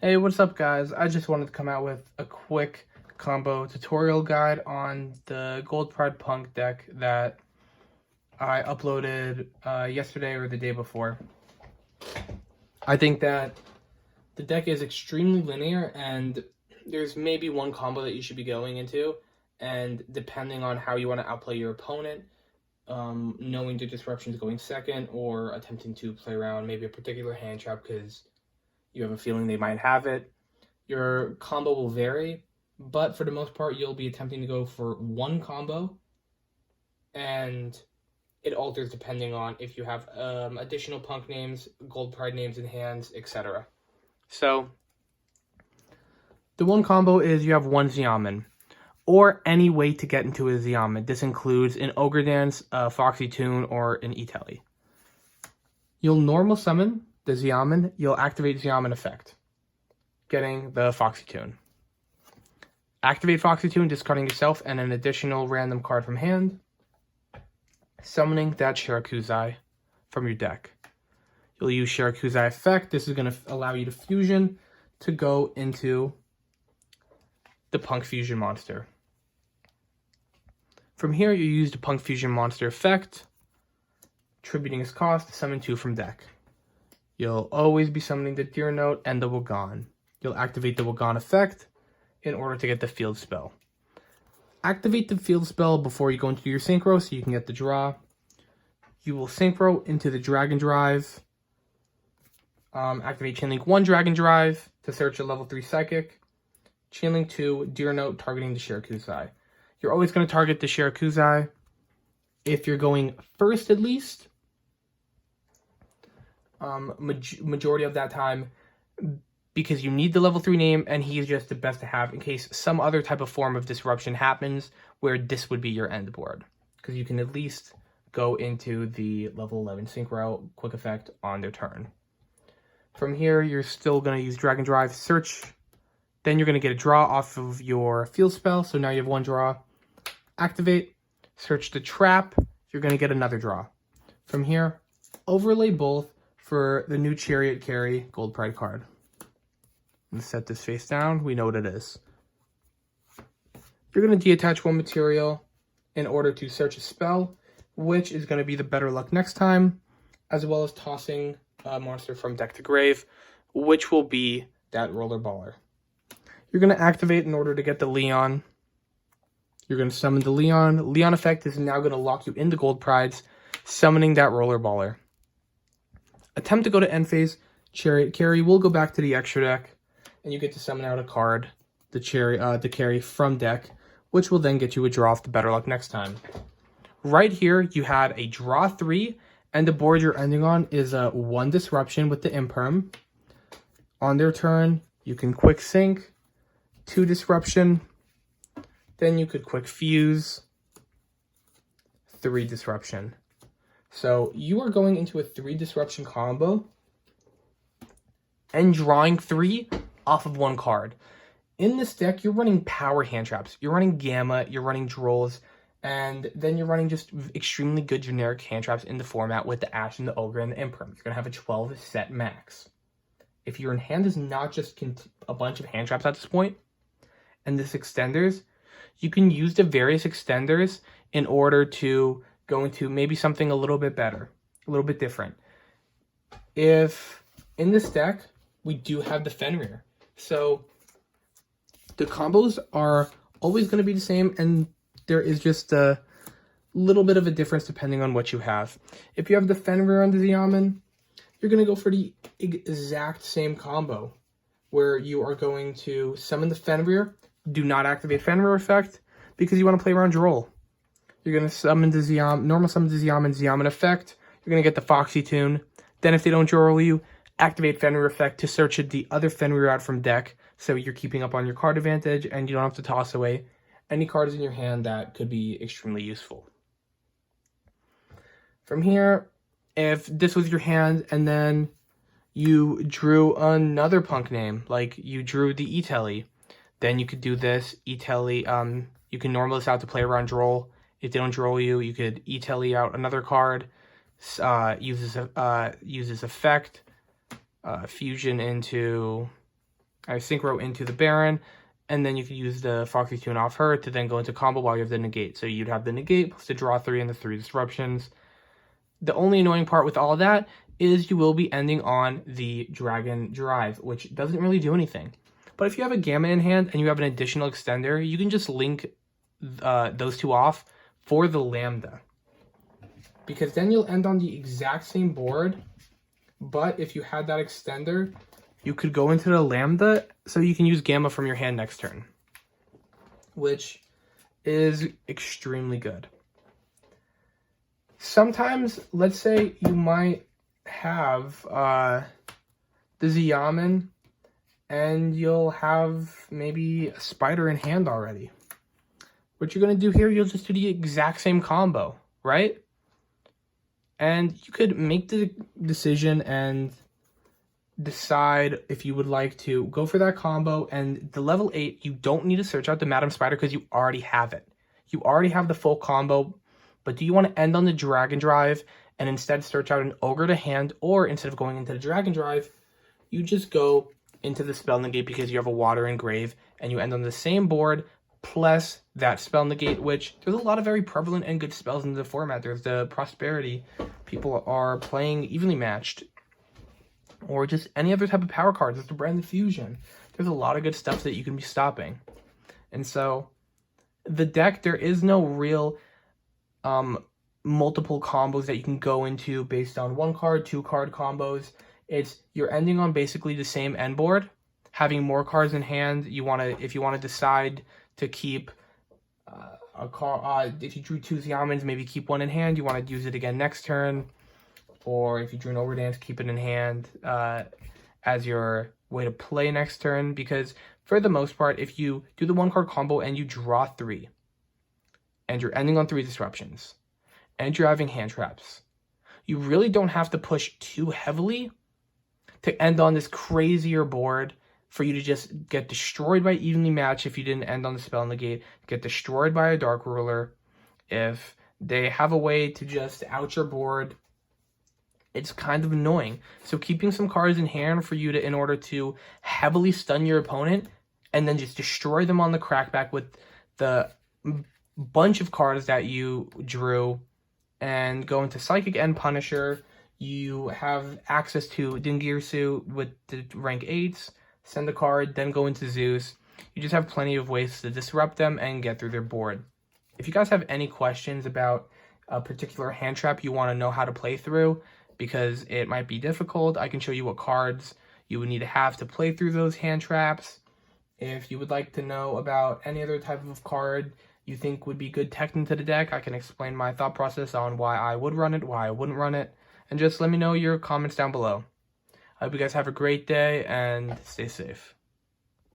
Hey, what's up guys? I just wanted to come out with a quick combo tutorial guide on the Gold Pride Punk deck that I uploaded yesterday or the day before. I think that the deck is extremely linear and there's maybe one combo that you should be going into, and depending on how you want to outplay your opponent, knowing the disruptions going second or attempting to play around maybe a particular hand trap because you have a feeling they might have it, your combo will vary, but for the most part, you'll be attempting to go for one combo, and it alters depending on if you have additional punk names, gold pride names in hands, etc. So, the one combo is you have one Xiamen, or any way to get into a Xiamen. This includes an Ogre Dance, a Foxy Tune, or an E-Telly. You'll normal summon the Xiamen, you'll activate Xiamen effect, getting the Foxy Tune. Activate Foxy Tune, discarding yourself and an additional random card from hand, summoning that Shirakuzai from your deck. You'll use Shirakuzai effect. This is going to allow you to fusion to go into the Punk Fusion monster. From here, you use the Punk Fusion monster effect, tributing its cost to summon 2 from deck. You'll always be summoning the Deer Note and the Wagon. You'll activate the Wagon effect in order to get the field spell. Activate the field spell before you go into your synchro so you can get the draw. You will synchro into the Dragon Drive. Activate Chainlink 1 Dragon Drive to search a level 3 Psychic. Chainlink 2 Deer Note targeting the Shirakuzai. You're always going to target the Shirakuzai if you're going first at least. Majority of that time, because you need the level 3 name and he's just the best to have in case some other type of form of disruption happens where this would be your end board, because you can at least go into the level 11 synchro quick effect on their turn. From here, you're still going to use Dragon Drive, search, then you're going to get a draw off of your field spell, so now you have one draw. Activate, search the trap, you're going to get another draw. From here, overlay both for the new Chariot Carry Gold Pride card. Let's set this face down. We know what it is. You're going to deattach one material in order to search a spell, which is going to be the Better Luck next time, as well as tossing a monster from deck to grave, which will be that Roller Baller. You're going to activate in order to get the Leon. You're going to summon the Leon. Leon effect is now going to lock you into Gold Prides, summoning that Roller Baller. Attempt to go to end phase, Chariot Carry will go back to the extra deck, and you get to summon out a card, the carry from deck, which will then get you a draw off the Better Luck next time. Right here, you had a draw 3, and the board you're ending on is a 1 disruption with the Imperm. On their turn, you can quick sync, 2 disruption, then you could quick fuse, 3 disruption. So you are going into a 3 disruption combo and drawing 3 off of 1 card. In this deck, you're running power hand traps. You're running Gamma, you're running Drolls, and then you're running just extremely good generic hand traps in the format with the Ash and the Ogre and the Imperm. You're going to have a 12 set max. If your hand is not just a bunch of hand traps at this point, and this extenders, you can use the various extenders in order to go into maybe something a little bit better, a little bit different. If in this deck, we do have the Fenrir. So the combos are always going to be the same, and there is just a little bit of a difference depending on what you have. If you have the Fenrir on the Xiamen, you're going to go for the exact same combo, where you are going to summon the Fenrir, do not activate Fenrir effect, because you want to play around Droll. You're going to summon the Xiamen, normal summon the Xiamen effect, you're going to get the Foxy Tune, then if they don't Droll you, activate Fenrir effect to search the other Fenrir out from deck, so you're keeping up on your card advantage, and you don't have to toss away any cards in your hand that could be extremely useful. From here, if this was your hand, and then you drew another punk name, like you drew the E-Telly, then you could do this, E-Telly, you can normal this out to play around Droll. If they don't Droll you, you could E-Telly out another card, uses effect, fusion into synchro into the Baron, and then you could use the Foxy Tune off her to then go into combo while you have the negate. So you'd have the negate plus the draw 3 and the 3 disruptions. The only annoying part with all of that is you will be ending on the Dragon Drive, which doesn't really do anything. But if you have a Gamma in hand and you have an additional extender, you can just link those two off for the Lambda. Because then you'll end on the exact same board, but if you had that extender, you could go into the Lambda, so you can use Gamma from your hand next turn, which is extremely good. Sometimes, let's say you might have the Xiamen, and you'll have maybe a Spider in hand already. What you're going to do here, you'll just do the exact same combo, right? And you could make the decision and decide if you would like to go for that combo. And the level 8, you don't need to search out the Madam Spider because you already have it. You already have the full combo. But do you want to end on the Dragon Drive and instead search out an Ogre to hand? Or instead of going into the Dragon Drive, you just go into the Spell Negate because you have a Water Engrave, and you end on the same board plus that Spell Negate, which there's a lot of very prevalent and good spells in the format. There's the Prosperity. People are playing evenly matched. Or just any other type of power cards. There's the Branded Fusion. There's a lot of good stuff that you can be stopping. And so, the deck, there is no real multiple combos that you can go into based on 1-card, 2-card combos. You're ending on basically the same end board, having more cards in hand. If you want to decide to keep a card, if you drew 2 Xiamens, maybe keep 1 in hand. You want to use it again next turn, or if you drew an Overdance, keep it in hand as your way to play next turn. Because for the most part, if you do the 1-card combo and you draw 3, and you're ending on 3 disruptions, and you're having hand traps, you really don't have to push too heavily to end on this crazier board for you to just get destroyed by Evenly Matched if you didn't end on the Spell Negate, get destroyed by a Dark Ruler. If they have a way to just out your board, it's kind of annoying. So keeping some cards in hand for you in order to heavily stun your opponent and then just destroy them on the crackback with the bunch of cards that you drew, and go into Psychic and Punisher. You have access to Dingirsu with the rank 8s, send a card, then go into Zeus. You just have plenty of ways to disrupt them and get through their board. If you guys have any questions about a particular hand trap you want to know how to play through, because it might be difficult, I can show you what cards you would need to have to play through those hand traps. If you would like to know about any other type of card you think would be good tech into the deck, I can explain my thought process on why I would run it, why I wouldn't run it, and just let me know your comments down below. I hope you guys have a great day and stay safe.